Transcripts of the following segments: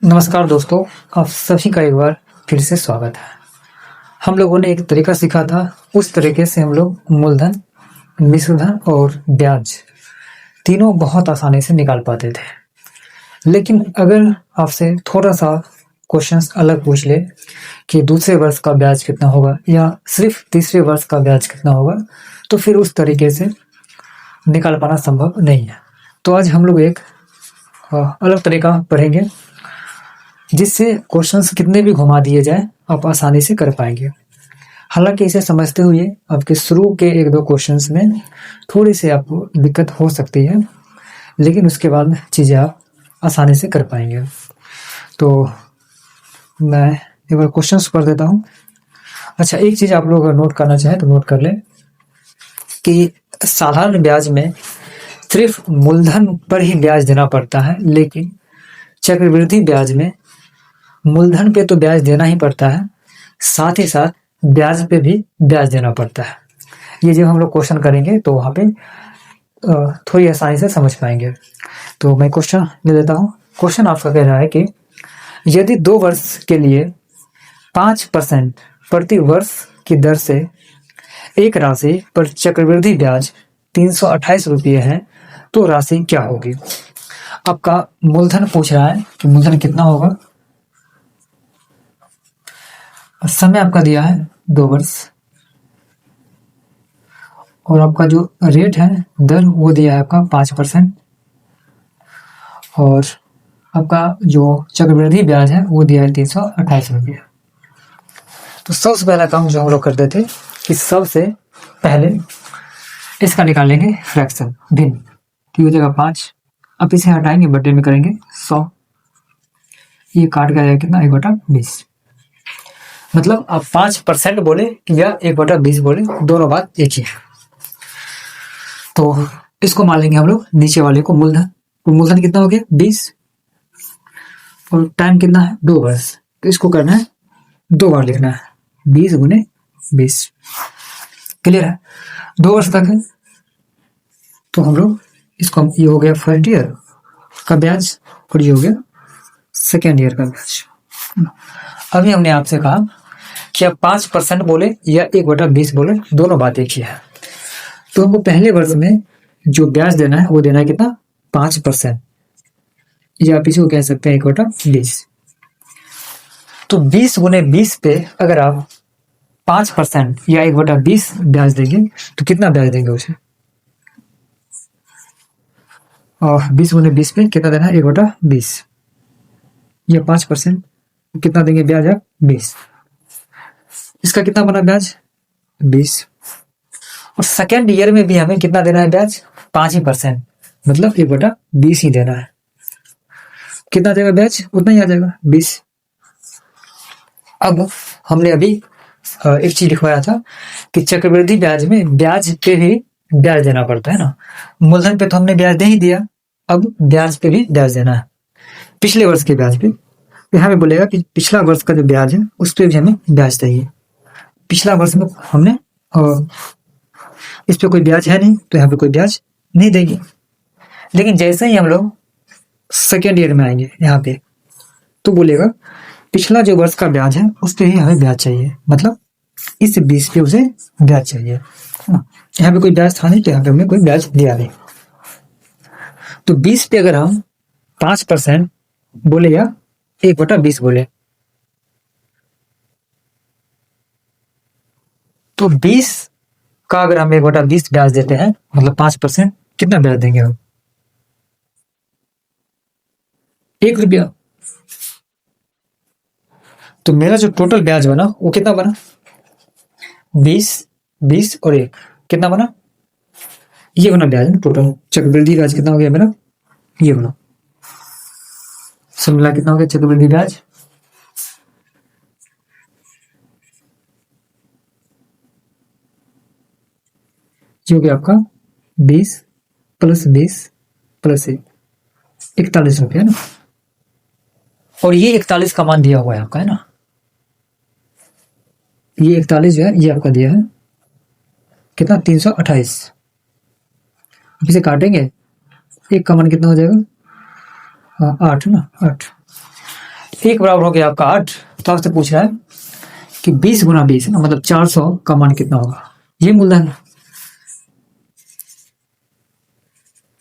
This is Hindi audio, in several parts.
नमस्कार दोस्तों, आप सभी का एक बार फिर से स्वागत है। हम लोगों ने एक तरीका सीखा था, उस तरीके से हम लोग मूलधन, मिश्रधन और ब्याज तीनों बहुत आसानी से निकाल पाते थे। लेकिन अगर आपसे थोड़ा सा क्वेश्चंस अलग पूछ ले कि दूसरे वर्ष का ब्याज कितना होगा या सिर्फ तीसरे वर्ष का ब्याज कितना होगा, तो फिर उस तरीके से निकाल पाना संभव नहीं है। तो आज हम लोग एक अलग तरीका पढ़ेंगे जिससे क्वेश्चंस कितने भी घुमा दिए जाए आप आसानी से कर पाएंगे। हालांकि इसे समझते हुए आपके शुरू के एक दो क्वेश्चंस में थोड़ी सी आपको दिक्कत हो सकती है, लेकिन उसके बाद चीज़ें आप आसानी से कर पाएंगे। तो मैं एक बार क्वेश्चंस पढ़ देता हूँ। अच्छा, एक चीज़ आप लोग अगर नोट करना चाहें तो नोट कर लें कि साधारण ब्याज में सिर्फ मूलधन पर ही ब्याज देना पड़ता है, लेकिन चक्रवृद्धि ब्याज में मूलधन पे तो ब्याज देना ही पड़ता है, साथ ही साथ ब्याज पे भी ब्याज देना पड़ता है। ये जब हम लोग क्वेश्चन करेंगे तो वहाँ पे थोड़ी आसानी से समझ पाएंगे। तो मैं क्वेश्चन ले लेता हूँ। क्वेश्चन आपका कह रहा है कि यदि 2 वर्ष के लिए 5% प्रति वर्ष की दर से एक राशि पर चक्रवृद्धि ब्याज 328 रुपये है, तो राशि क्या होगी? आपका मूलधन पूछ रहा है कि मूलधन कितना होगा। समय आपका दिया है 2 वर्ष और आपका जो रेट है, दर, वो दिया है आपका 5%, और आपका जो चक्रवृद्धि ब्याज है वो दिया है 328 रुपये। तो सबसे पहला काम जो हम लोग करते थे कि सबसे पहले इसका निकालेंगे फ्रैक्शन, भिन्न। तो हो जाएगा 5, अब इसे हटाएंगे, बटे में करेंगे 100, ये काट गया है कितना, 1/20। मतलब आप 5% बोले या 1/20 बोले, दोनों बात एक ही है। तो इसको मान लेंगे हम लोग नीचे वाले को मूलधन। तो मूलधन कितना हो गया 20, और टाइम कितना है 2 वर्ष। तो इसको करना है 2 बार लिखना है, 20 गुने 20। क्लियर है? 2 वर्ष तक है। तो हम लोग इसको, ये हो गया फर्स्ट ईयर का ब्याज और ये हो गया सेकेंड ईयर का ब्याज। अभी हमने आपसे कहा कि आप 5% बोले या 1/20 बोले, दोनों बात एक ही है। तो हमको पहले वर्ष में जो ब्याज देना है वो देना है कितना, 5%, या आप इसको कह सकते हैं 1/20। तो 20 गुने 20 पे अगर आप 5% या 1/20 ब्याज देंगे तो कितना ब्याज देंगे उसे, और 20 गुने 20 पे कितना देना है, 1/20, या 5% कितना देंगे ब्याज आप, 20। इसका कितना बना ब्याज, 20। और सेकेंड ईयर में भी हमें कितना देना है ब्याज, 5%, मतलब 1/20 ही देना है। कितना देगा ब्याज, उतना ही आ जाएगा, 20। अब हमने अभी एक चीज लिखवाया था कि चक्रवृद्धि ब्याज में ब्याज पे भी ब्याज देना पड़ता है ना। मूलधन पे तो हमने ब्याज दे ही दिया, अब ब्याज पे भी ब्याज देना है, पिछले वर्ष के ब्याज पे। यहाँ पे बोलेगा कि पिछला वर्ष का जो ब्याज है उस पर भी हमें ब्याज चाहिए। पिछला वर्ष में हमने इस पे कोई ब्याज है नहीं, तो यहाँ पे कोई ब्याज नहीं देगी। लेकिन जैसे ही हम लोग सेकेंड ईयर में आएंगे यहाँ पे, तो बोलेगा पिछला जो वर्ष का ब्याज है उस पे ही हमें ब्याज चाहिए, मतलब इस 20 पे उसे ब्याज चाहिए। यहाँ पे कोई ब्याज था नहीं, तो यहाँ पे हमें कोई ब्याज दिया नहीं। तो 20 पे अगर हम 5% बोले या 1/20 बोले, तो 20 का अगर हम 1/20 ब्याज देते हैं, मतलब 5%, कितना ब्याज देंगे हम, 1 रुपया। तो मेरा जो टोटल ब्याज बना वो कितना बना, 20, 20 और 1, कितना बना, ये बना ब्याज ना टोटल। चक्रवृद्धि ब्याज कितना हो गया मेरा, ये बना। सब मिला कितना हो गया चक्रवृद्धि ब्याज, जो कि आपका 20 + 20 + 1, 41 रुपया ना। और ये 41 का मान दिया हुआ है आपका, है ना। ये 41 जो है ये आपका दिया है कितना, 328। इसे काटेंगे, एक का मान कितना हो जाएगा, 8 ना, 8। एक बराबर हो गया आपका 8। तो आपसे पूछ रहा है कि 20 गुना 20 ना मतलब 400 का मान कितना होगा, ये मूलधन,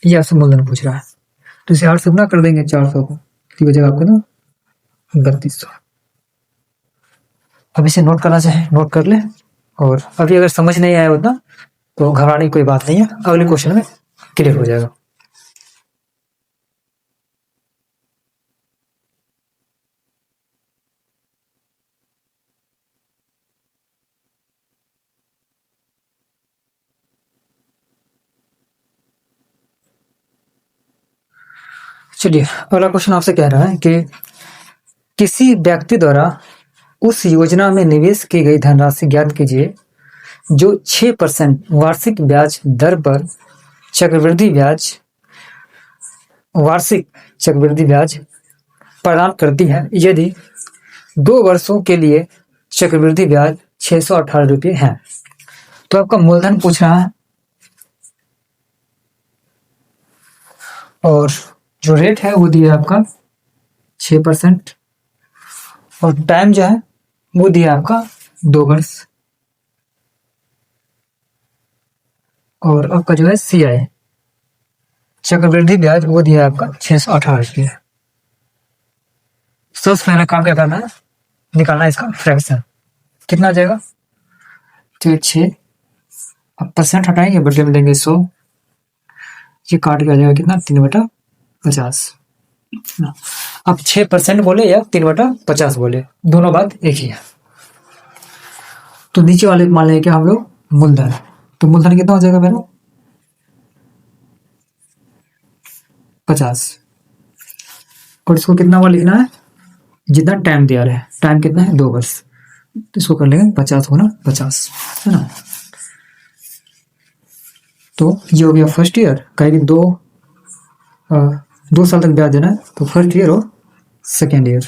ये आपसे मूलधन पूछ रहा है। तो इसे 8 से गुना कर देंगे 400 को, तो बचेगा आपको ना 3200। अब इसे नोट करना चाहे नोट कर ले, और अभी अगर समझ नहीं आया उतना तो घबराने की कोई बात नहीं है, अगले क्वेश्चन में क्लियर हो जाएगा। चलिए अगला क्वेश्चन आपसे कह रहा है कि किसी व्यक्ति द्वारा उस योजना में निवेश की गई धनराशि ज्ञात कीजिए जो 6% वार्षिक ब्याज दर पर चक्रवृद्धि ब्याज वार्षिक चक्रवृद्धि ब्याज प्रदान करती है, यदि 2 वर्षों के लिए चक्रवृद्धि ब्याज 618 रुपये है। तो आपका मूलधन पूछ रहा है और जो रेट है वो दिया आपका 6%, और टाइम जो है वो दिया आपका 2 वर्ष, और आपका जो है CI चक्रवृद्धि ब्याज वो दिया आपका 618 रुपये। सबसे पहला काम क्या करना है, निकालना है इसका फ्रैक्शन, कितना आ जाएगा, तो 6, अब परसेंट हटाएंगे बटे में देंगे 100, ये काट के आ जाएगा कितना 3/50। अब 6% बोले या 3/50 बोले, दोनों बात एक ही है। तो नीचे वाले मान लेंगे क्या हम लोग मूलधन, तो मूलधन कितना हो जाएगा मेरा 50, और इसको कितना बार लिखना है, जितना टाइम दिया है, टाइम कितना है 2 वर्ष, तो इसको कर लेंगे 50 गुना 50, है ना। तो ये हो गया फर्स्ट ईयर, कहेंगे 2 साल तक ब्याज देना है, तो फर्स्ट ईयर और सेकेंड ईयर।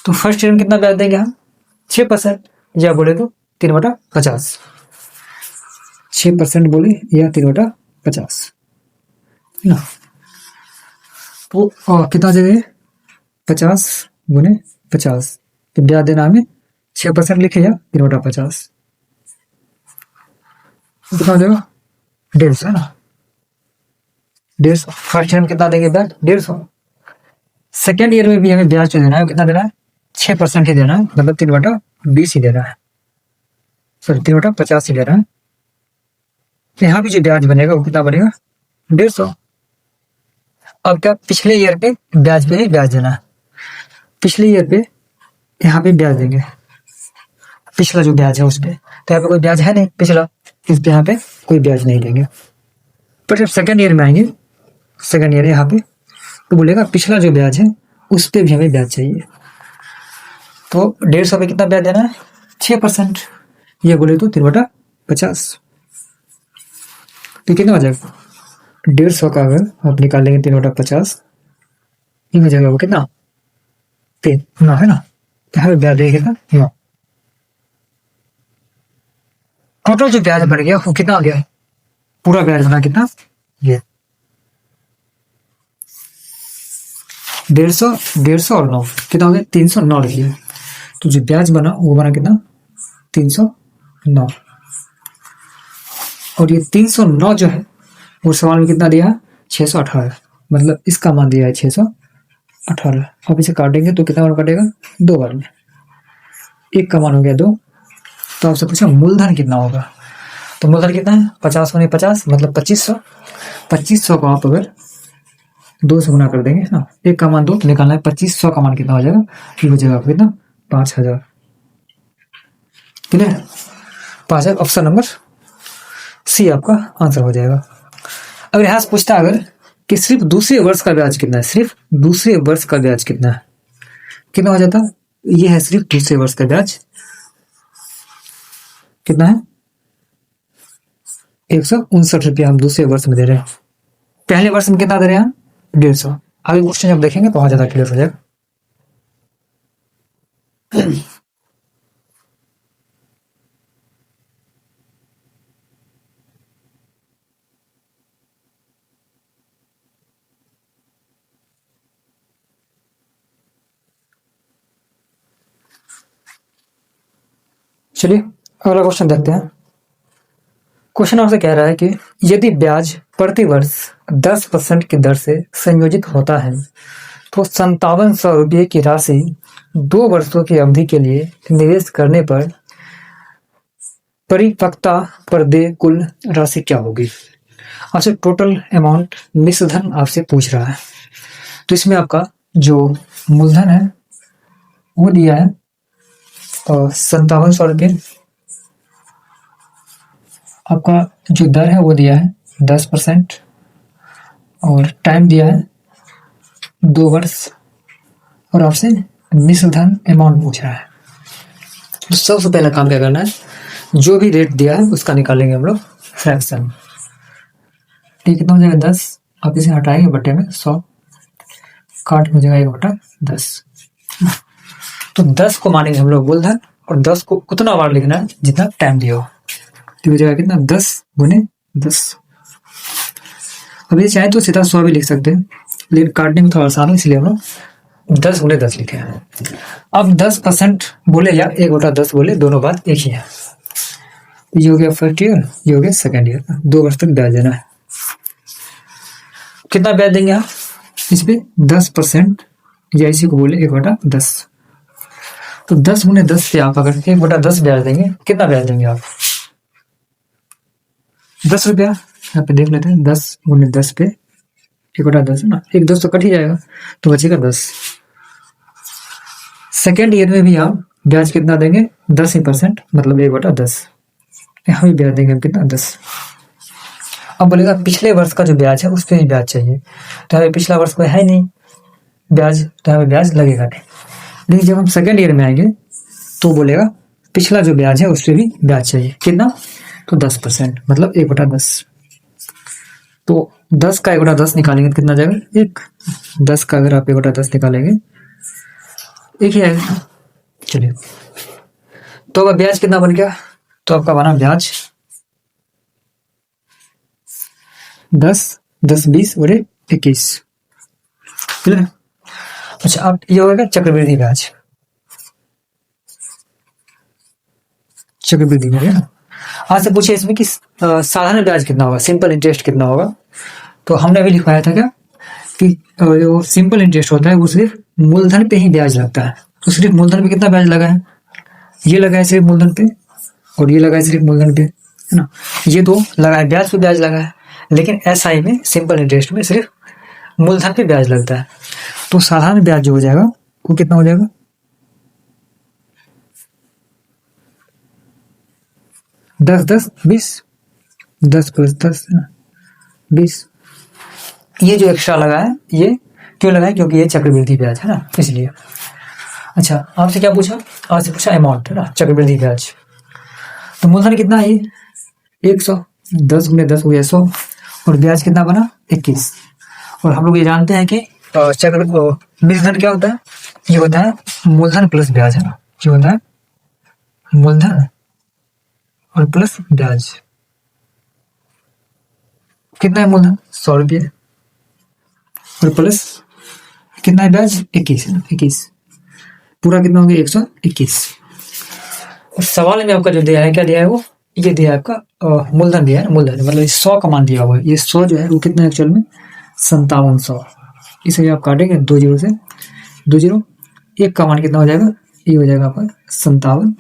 तो फर्स्ट ईयर में कितना ब्याज देंगे हम 6%, या बोले तो 3/50, 6% बोले या 3/50 ना। तो कितना जगह 50 गुने 50, तो ब्याज देना हमें 6% लिखे या 3/50, कितना हो जाएगा 150, है ना 150। फर्स्ट ईयर में कितना देंगे ब्याज 150, सेकेंड ईयर में भी हमें ब्याज जो देना है कितना देना है 6% ही देना है, मतलब 3/20 ही देना है, सॉरी 3/50 ही देना है। यहाँ भी जो ब्याज बनेगा वो कितना बनेगा 150। अब क्या पिछले ईयर पे ब्याज पे ही ब्याज देना है, पिछले ईयर पे यहाँ पे ब्याज देंगे, पिछला जो ब्याज है उस पे, तो यहाँ पे कोई ब्याज है नहीं पिछला, इस पे यहाँ पे कोई ब्याज नहीं देंगे। पर जब सेकेंड ईयर में आएंगे, सेकेंड ईयर यहाँ पे, तो बोलेगा पिछला जो ब्याज है उस पे भी हमें ब्याज चाहिए, तो 150 पे कितना ब्याज देना है 6%, ये बोले तो 3/50, तो कितना हो जाएगा 150 का अगर आप निकाल लेंगे 3/50, ये हो जाएगा वो कितना 9, है ना, तो यहाँ पे ब्याज देंगे कितना 9। टोटल जो ब्याज बढ़ गया वो कितना आ गया, पूरा ब्याज बना कितना, ये 150 और 9 कितना हो गया 309 रुपये। तो जो ब्याज बना वो बना कितना 309, और ये 309 जो है वो सवाल में कितना दिया है 618, मतलब इसका मान दिया है 618। अब इसे काटेंगे तो कितना बार काटेगा 2 बार में, एक का मान हो गया 2। तो आपसे पूछा मूलधन कितना होगा, तो मूलधन कितना है 50 गुने 50 मतलब 2500, 2500 को आप अगर 2 से गुना कर देंगे ना, एक का मान 2 तो निकालना है 2500 का मान कितना हो जाएगा, ठीक हो जाएगा आपको कितना 5000, क्लियर 5000, ऑप्शन नंबर सी आपका आंसर हो जाएगा। अगर यहाँ से पूछता अगर कि सिर्फ दूसरे वर्ष का ब्याज कितना है, सिर्फ दूसरे वर्ष का ब्याज कितना है, कितना हो जाता, ये है सिर्फ दूसरे वर्ष का ब्याज कितना है 159 रुपया हम दूसरे वर्ष में दे रहे हैं, पहले वर्ष में कितना दे रहे हैं हम 150। आगे क्वेश्चन जब देखेंगे तो वहां ज्यादा क्लियर हो जाएगा। चलिए अगला क्वेश्चन देखते हैं। क्वेश्चन आपसे कह रहा है कि यदि ब्याज प्रति वर्ष 10% की दर से संयोजित होता है तो 5700 रुपये की राशि 2 वर्षों की अवधि के लिए निवेश करने पर परिपक्वता पर देय कुल राशि क्या होगी। आपसे टोटल अमाउंट मिश्रधन आपसे पूछ रहा है। तो इसमें आपका जो मूलधन है वो दिया है 5700 रुपये। आपका जो दर है वो दिया है 10% और टाइम दिया है 2 वर्ष और आपसे मिश्रधन अमाउंट पूछ रहा है। तो सबसे पहला काम क्या करना है, जो भी रेट दिया है उसका निकालेंगे हम लोग फ्रैक्शन। ठीक कितना हो जाएगा 10, आप इसे हटाएंगे बटे में 100 काट हो जाएगा 1/10। तो 10 को मानेंगे हम लोग मूलधन और 10 को उतना बार लिखना है जितना टाइम दिया हो। तो हो जाएगा कितना 10 गुने 10। अब ये चाहे तो सीधा 100 भी लिख सकते हैं लेकिन काटने में थोड़ा आसान है इसलिए हम लोग 10 गुने 10 लिखे हैं। अब 10% बोले या 1/10 बोले दोनों बात एक ही है। ये हो गया फर्स्ट ईयर, ये हो गया सेकेंड ईयर। 2 वर्ष तक ब्याज देना है। कितना ब्याज देंगे आप इस पे 10% या इसी को बोले 1/10। तो 10 गुने 10 पे आप अगर 1/10 ब्याज देंगे कितना ब्याज देंगे आप 10 रुपया। यहाँ पे देख लेते हैं 10 गुने 10 पे 1/10 है ना, 1/10 तो कट ही जाएगा तो बचेगा 10। सेकेंड ईयर में भी आप ब्याज कितना देंगे 10% मतलब 1/10। यहाँ भी ब्याज देंगे हम कितना 10। अब बोलेगा पिछले वर्ष का जो ब्याज है उस पर भी ब्याज चाहिए, तो हमें पिछला वर्ष कोई है नहीं ब्याज, तो हमें ब्याज लगेगा नहीं। लेकिन जब हम सेकेंड ईयर में आएंगे तो बोलेगा पिछला जो ब्याज है उस पर भी ब्याज चाहिए, कितना तो 10% मतलब 1/10। तो 10 का 1/10 निकालेंगे तो कितना जाएगा 1। 10 का अगर आप 1/10 निकालेंगे एक ही आएगा। चलिए तो अब ब्याज कितना बन गया, तो आपका बना ब्याज 10 10 20 और 21। क्लियर। अच्छा अब ये होगा चक्रवृद्धि ब्याज। चक्रवृद्धि हो गया ना। आज से पूछे इसमें कि साधारण ब्याज कितना होगा, सिंपल इंटरेस्ट कितना होगा। तो हमने अभी लिखवाया था क्या कि जो सिंपल इंटरेस्ट होता है वो सिर्फ मूलधन पे ही ब्याज लगता है। तो सिर्फ मूलधन पे कितना ब्याज लगा है, ये लगा है सिर्फ मूलधन पे और ये लगा है सिर्फ मूलधन पे, है ना। ये दो लगा है ब्याज पे ब्याज लगा है, लेकिन एसआई में सिंपल इंटरेस्ट में सिर्फ मूलधन पे ब्याज लगता है। तो साधारण ब्याज जो हो जाएगा वो कितना हो जाएगा 10 10 20 10 + 10 है ना 20। ये जो एक्स्ट्रा लगा है ये क्यों लगा है, क्योंकि ये चक्रवृद्धि ब्याज है ना इसलिए। अच्छा आपसे क्या पूछा, आपसे पूछा अमाउंट है ना चक्रवृद्धि ब्याज। तो मूलधन कितना है ये 100, 10 गुने 10 हो गया 100 और ब्याज कितना बना 21। और हम लोग ये जानते हैं कि चक्रवृद्धि मिश्रधन क्या होता है, ये होता है मूलधन प्लस ब्याज है ना, ये होता है मूलधन और प्लस ब्याज। कितना है मूलधन 100 रुपये और प्लस कितना है ब्याज 21 है ना 21, पूरा कितना हो गया 121। और सवाल में आपका जो दिया है क्या दिया है वो ये दिया है आपका मूलधन दिया है ना, मूलधन मतलब 100 का मान दिया हुआ है। ये 100 जो है वो कितना है एक्चुअल में 5700। इसे आप काटेंगे 2 जीरो से 2 जीरो, एक का मान कितना हो जाएगा ये हो जाएगा आपका 57।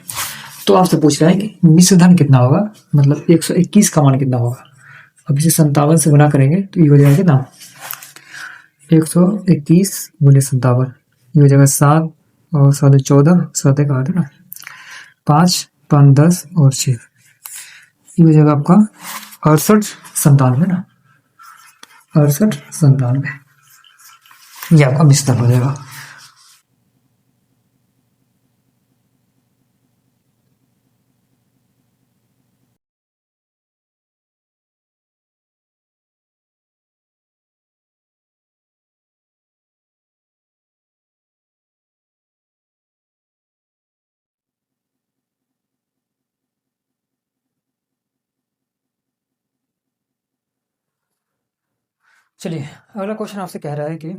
तो आपसे पूछ रहा है कि मिश्रधन कितना होगा मतलब 121 का मान कितना होगा। अब इसे 57 से गुना करेंगे तो ये हो जाएगा कितना 121 गुने 57, ये हो जाएगा 7 और 7 14 7 1 8 है ना 5 5 10 और 6, ये हो जाएगा आपका 68 97 ना 68 97, ये आपका मिश्रधन हो जाएगा। चलिए अगला क्वेश्चन आपसे कह रहा है कि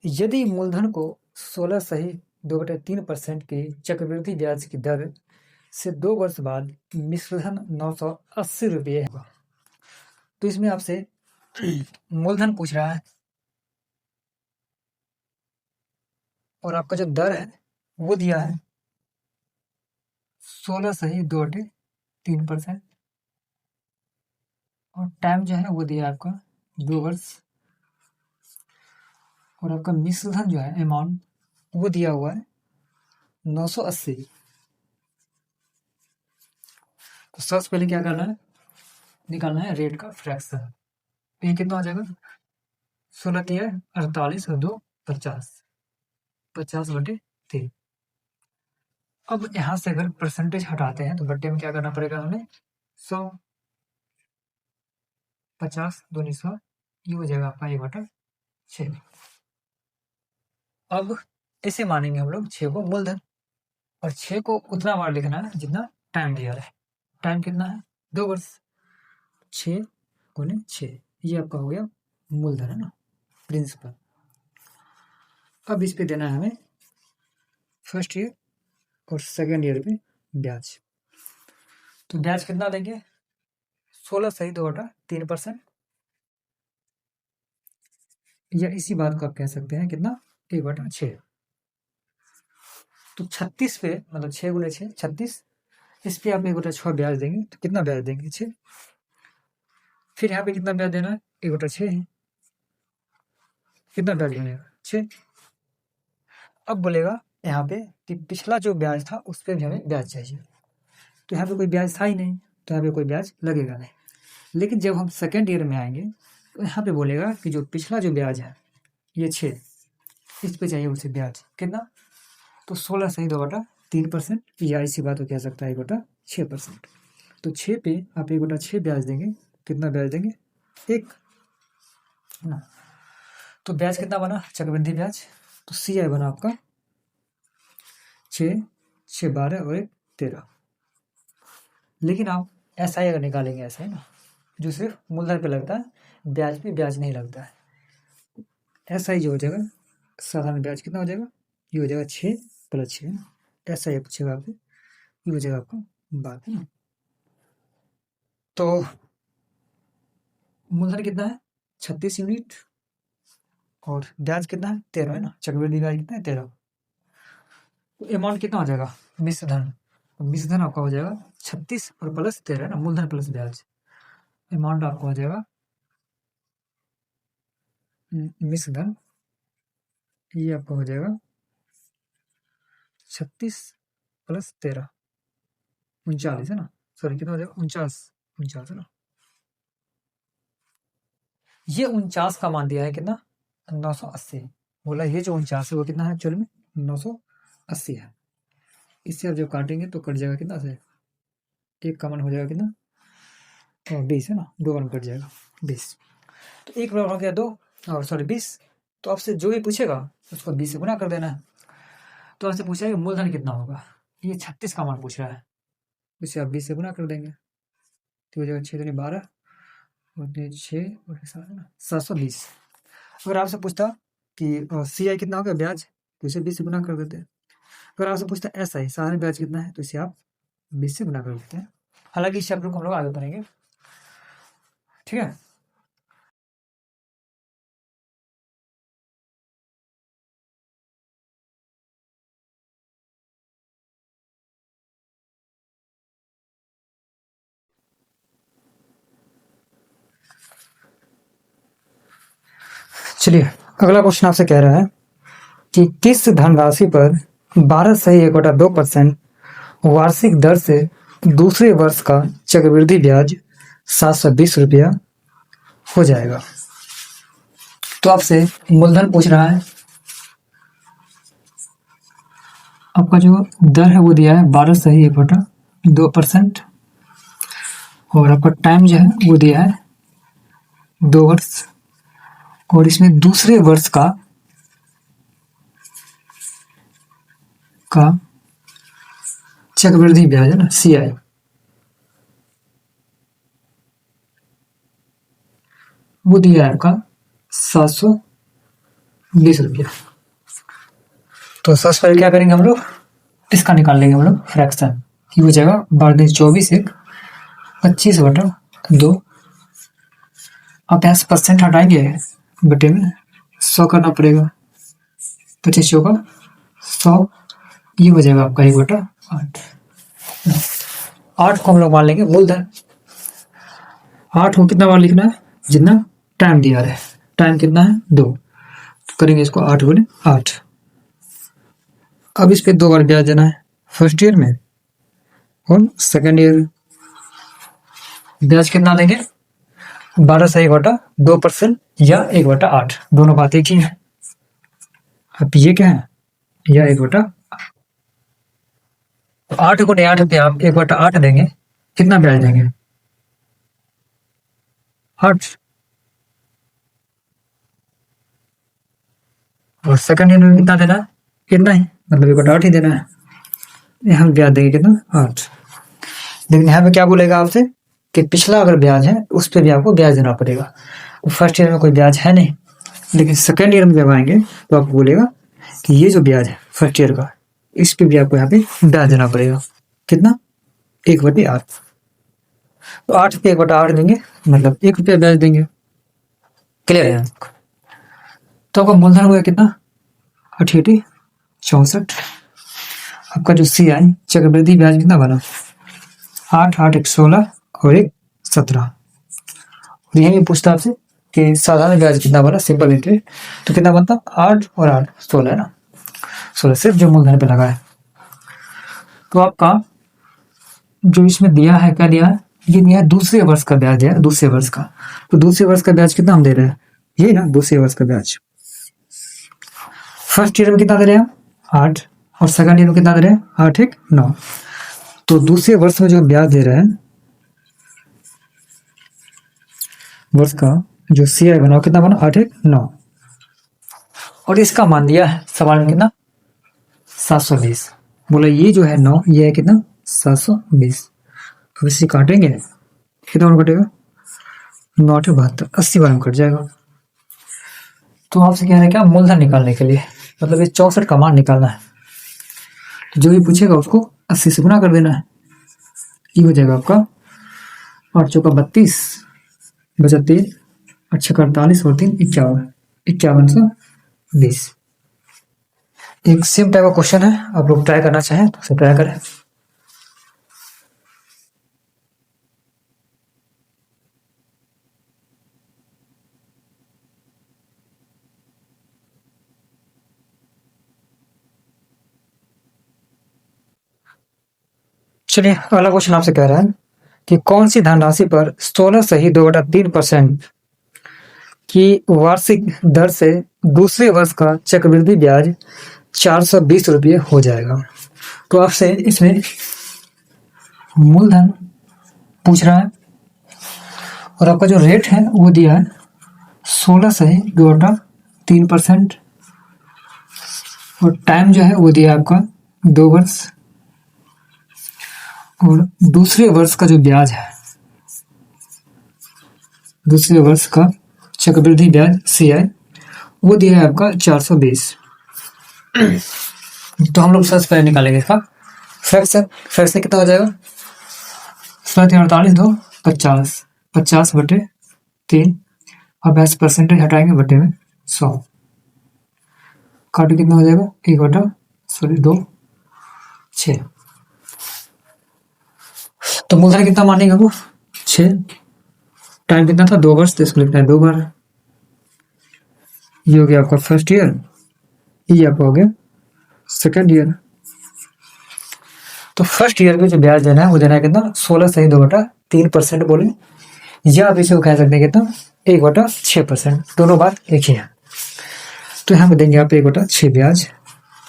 यदि मूलधन को 16 सही 2/3% की चक्रवृद्धि ब्याज की दर से 2 वर्ष बाद मिश्रधन 980 रुपये होगा। तो इसमें आपसे मूलधन पूछ रहा है और आपका जो दर है वो दिया है 16 और टाइम जो है वो दिया है आपका 2 वर्ष और आपका मिश्रधन जो है अमाउंट वो दिया हुआ है 980। तो सबसे पहले क्या करना है, निकालना है रेट का फ्रैक्शन। तो ये कितना हो जाएगा 16×48 और 2 50, 50/3। अब यहाँ से अगर परसेंटेज हटाते हैं तो बट्टे में क्या करना पड़ेगा हमें 100, 50 दूनी 100, ये हो जाएगा आपका 1/6। अब इसे मानेंगे हम लोग 6 को मूलधन और 6 को उतना बार लिखना है जितना टाइम दिया है। टाइम कितना है 2 वर्ष, 6×6 ये आपका हो गया मूलधन है ना, प्रिंसिपल। अब इस पे देना है हमें फर्स्ट ईयर और सेकेंड ईयर पे ब्याज। तो ब्याज कितना देंगे 16 सही 2/3%, या इसी बात को आप कह सकते हैं कितना 1/6। तो 36 पे मतलब 6×6 36, इस पे आप 1/6 ब्याज देंगे तो कितना ब्याज देंगे 6। फिर यहाँ पे कितना ब्याज देना है 1/6 है, कितना ब्याज देना 6। अब बोलेगा यहाँ पे कि पिछला जो ब्याज था उस पर भी हमें ब्याज चाहिए, तो यहाँ पे कोई ब्याज था ही नहीं तो यहाँ पे कोई ब्याज लगेगा नहीं। लेकिन जब हम सेकेंड ईयर में आएंगे तो यहाँ पे बोलेगा कि जो पिछला जो ब्याज है ये 6, इस पे चाहिए उसे ब्याज कितना, तो 16 सही 2/3%, या इसी बात को कह सकता है 1/6%। तो 6 पे आप 1/6 ब्याज देंगे, कितना ब्याज देंगे 1 ना। तो ब्याज कितना बना चक्रवृद्धि ब्याज, तो CI बना आपका 6, 6 12 और 1 13। लेकिन आप SI अगर निकालेंगे ऐसा है ना, जो सिर्फ मूलधन पे लगता है, ब्याज पे ब्याज नहीं लगता है। SI जो हो जाएगा साधारण ब्याज कितना हो जाएगा, ये हो जाएगा 6+6, SI पूछेगा आपसे, ये हो जाएगा आपका 12 है ना। तो मूलधन कितना है 36 यूनिट और ब्याज कितना है 13 है ना, चक्रवृद्धि ब्याज कितना है 13। तो अमाउंट कितना हो जाएगा मिश्रधन, तो मिश्रधन आपका हो जाएगा 36 और प्लस 13 है ना, मूलधन प्लस ब्याज। अमाउंट आपका हो जाएगा मिश्रधन, ये आपका हो जाएगा 36 + 13 39 है ना, सॉरी कितना हो जाएगा 49 है ना। ये 49 का मान दिया है कितना 980, बोला ये जो 49 है वो कितना है एक्चुअल में 980 है। इससे आप जब काटेंगे तो कट जाएगा कितना से, एक का मान हो जाएगा कितना 20 है ना, 2 वन कट जाएगा 20। तो एक बराबर हो गया 2 और सॉरी 20। तो आपसे जो भी पूछेगा उसको 20 से गुना कर देना है। तो आपसे पूछा है कि मूलधन कितना होगा, ये 36 का मान पूछ रहा है, इसे आप 20 से गुना कर देंगे तो हो जाएगा 6 दूनी 12 और 6 और 720। अगर आपसे पूछता कि CI कितना होगा ब्याज, तो इसे 20 से गुना कर देते हैं। अगर आपसे पूछता SI साधारण ब्याज कितना है, तो इसे आप 20 से गुना कर देते हैं। हालांकि इस चैप्टर को हम लोग आगे पढ़ेंगे, ठीक है। चलिए अगला क्वेश्चन आपसे कह रहा है कि किस धनराशि पर 12 सही 1/2% वार्षिक दर से दूसरे वर्ष का चक्रवृद्धि ब्याज 720 रुपया हो जाएगा। तो आपसे मूलधन पूछ रहा है, आपका जो दर है वो दिया है 12 सही 1/2% और आपका टाइम जो है वो दिया है 2 वर्ष और इसमें दूसरे वर्ष का चक्रवृद्धि ब्याज है ना CI, वो दिया है आपका 720 रुपया। तो सबसे पहले क्या करेंगे हम लोग, इसका निकाल लेंगे हम लोग फ्रैक्शन, ये हो जाएगा 12 24 एक 25/2। आप यहाँ से परसेंट हटाएंगे बटे में 100 करना पड़ेगा। 25 होगा 100, ये हो जाएगा आपका 1/8। 8 को हम लोग मान लेंगे मूलधन। 8 को कितना बार लिखना है, जितना टाइम दिया है। टाइम कितना है 2, तो करेंगे इसको 8 गुणे 8। अब इस पे 2 बार ब्याज देना है, फर्स्ट ईयर में और सेकेंड ईयर में। ब्याज कितना देंगे, 12 से 1/2% या 1/8, दोनों बात एक ही है। अब ये क्या है, या 1/8। तो 8 गुणे 8 पे आप 1/8 देंगे, कितना ब्याज देंगे 8। और सेकंड ईयर में कितना देना है, कितना ही, मतलब 1/8 ही देना है। यहाँ ब्याज देंगे कितना 8। लेकिन यहाँ पे क्या बोलेगा आपसे कि पिछला अगर ब्याज है उस पर भी आपको ब्याज देना पड़ेगा। फर्स्ट ईयर में कोई ब्याज है नहीं, लेकिन सेकंड ईयर में जब आएंगे तो आपको बोलेगा कि ये जो ब्याज है फर्स्ट ईयर का, इस पे भी आपको यहाँ पे ब्याज देना पड़ेगा। कितना 1/8। तो 8 पे 1/8 देंगे, मतलब 1 रुपया ब्याज देंगे। क्लियर है। तो आपका मूलधन हुआ कितना 88 64। आपका जो सी आई चक्रवृद्धि ब्याज कितना बना 8 8 1 16 और 1 17। और यही पूछता आपसे कि साधारण ब्याज कितना बना, सिंपल इंटरेस्ट, तो कितना बनता 8 और 8 16 है ना, 16 सिर्फ जो मूलधन पे लगा है। तो आपका जो इसमें दिया है, क्या दिया है, ये दिया है दूसरे वर्ष का ब्याज है, दूसरे वर्ष का। तो दूसरे वर्ष का ब्याज कितना हम दे रहे हैं, ये ना दूसरे वर्ष का ब्याज। फर्स्ट ईयर में कितना दे रहे हैं 8, और सेकंड ईयर में कितना दे रहे हैं 8 1 9। तो दूसरे वर्ष में जो ब्याज दे रहे हैं, वर्ष का जो सी आई बना कितना बना 8 1 9, और इसका मान दिया है सवाल में कितना 720। बोला ये जो है 9, ये है कितना 720। तो इसे काटेंगे, कितना बार कटेगा 9 8 72, 80 बार में कट जाएगा। तो आपसे कह रहे हैं क्या, मूलधन निकालने के लिए, मतलब ये 64 का मान निकालना है। तो जो भी पूछेगा उसको 80 से गुना कर देना है। ये हो जाएगा आपका 8 चौका 32 बचा 3 8 छक्का 48 और 3 51 5120। एक सेम टाइप का क्वेश्चन है, आप लोग ट्राई करना चाहें तो ट्राई करें। चलिए अगला क्वेश्चन आपसे कह रहा है कि कौन सी धनराशि पर 16 सही 2/3% की वार्षिक दर से दूसरे वर्ष का चक्रवृद्धि ब्याज 420 रुपये हो जाएगा। तो आपसे इसमें मूलधन पूछ रहा है और आपका जो रेट है वो दिया है 16 सही 2/3%, और टाइम जो है वो दिया है आपका 2 वर्ष, और दूसरे वर्ष का जो ब्याज है, दूसरे वर्ष का चक्रवृद्धि ब्याज सी आई वो दिया है आपका 420। तो हम लोग सबसे पहले निकालेंगे इसका फ्रैक्शन कितना हो जाएगा 48 2 50 50/3। अब ऐसे परसेंटेज हटाएंगे बटे में 100, काटो कितना हो जाएगा 1/2 6। तो मूलधन कितना मानेगा वो 6। टाइम कितना था 2 वर्ष, तो इसको लिखना है 2 बार। ये हो गया आपका फर्स्ट ईयर, ये आपका हो गया सेकंड ईयर। तो फर्स्ट ईयर में जो ब्याज देना है वो देना है कितना 16 सही 2/3% बोले, या आप इसे कह सकते हैं कितना 1/6%, दोनों बात एक ही है। तो यहाँ पे देंगे आप 1/6 ब्याज।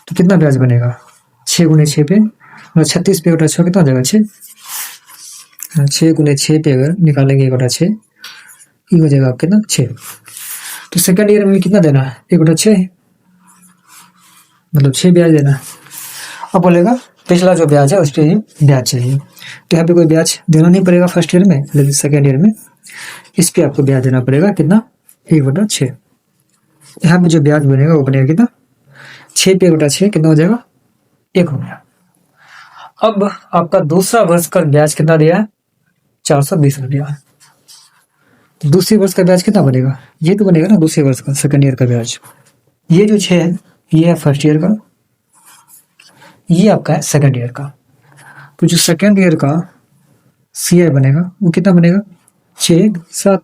तो कितना ब्याज बनेगा 6 गुणे 6 पे 36 पे 1/6 कितना हो जाएगा 6। 6 गुणे 6 पे अगर निकालेंगे 1/6, ये हो जाएगा कितना 6। तो सेकंड ईयर में कितना देना है 1/6, मतलब 6 ब्याज देना है। अब बोलेगा पिछला जो ब्याज है उस पर ब्याज चाहिए, तो यहाँ पे कोई ब्याज देना नहीं पड़ेगा फर्स्ट ईयर में, लेकिन सेकंड ईयर में इस पे आपको ब्याज देना पड़ेगा कितना 1/6। यहाँ पे जो ब्याज बनेगा वो बनेगा कितना 6 पे 1/6 कितना हो जाएगा 1 हो गया। अब आपका दूसरा वर्ष का ब्याज कितना दिया है? 420 रुपया। दूसरे वर्ष का ब्याज कितना बनेगा? ये तो बनेगा ना दूसरे वर्ष का, सेकंड ईयर का ब्याज। ये जो 6 है ये है फर्स्ट ईयर का, ये आपका है सेकंड ईयर का। तो जो सेकंड ईयर का CI बनेगा वो कितना बनेगा? 6 7।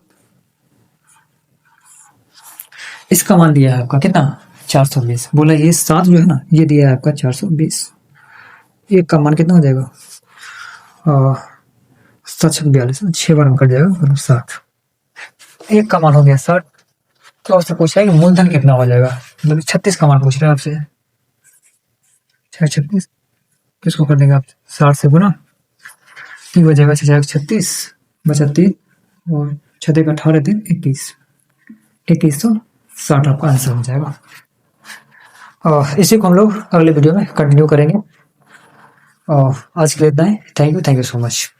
इसका मान दिया है आपका कितना? 420। बोला ये 7 जो है ना ये दिया है आपका 420। एक का मान कितना हो जाएगा? 742, 6 बार में कट जाएगा मतलब 60। एक का मान हो गया 60। तो आपसे पूछा है कि मूलधन कितना हो जाएगा, मतलब 36 का मान पूछ रहे हैं आपसे। 36 किसको कर देंगे आप? 60 से गुना, तीन बजेगा 36 बचा 3 और 6 का 18 दिन 21, 2160 आपका आंसर हो जाएगा। और इसी को हम लोग अगले वीडियो में कंटिन्यू करेंगे। और आज के लिए इतना ही। Thank you so much.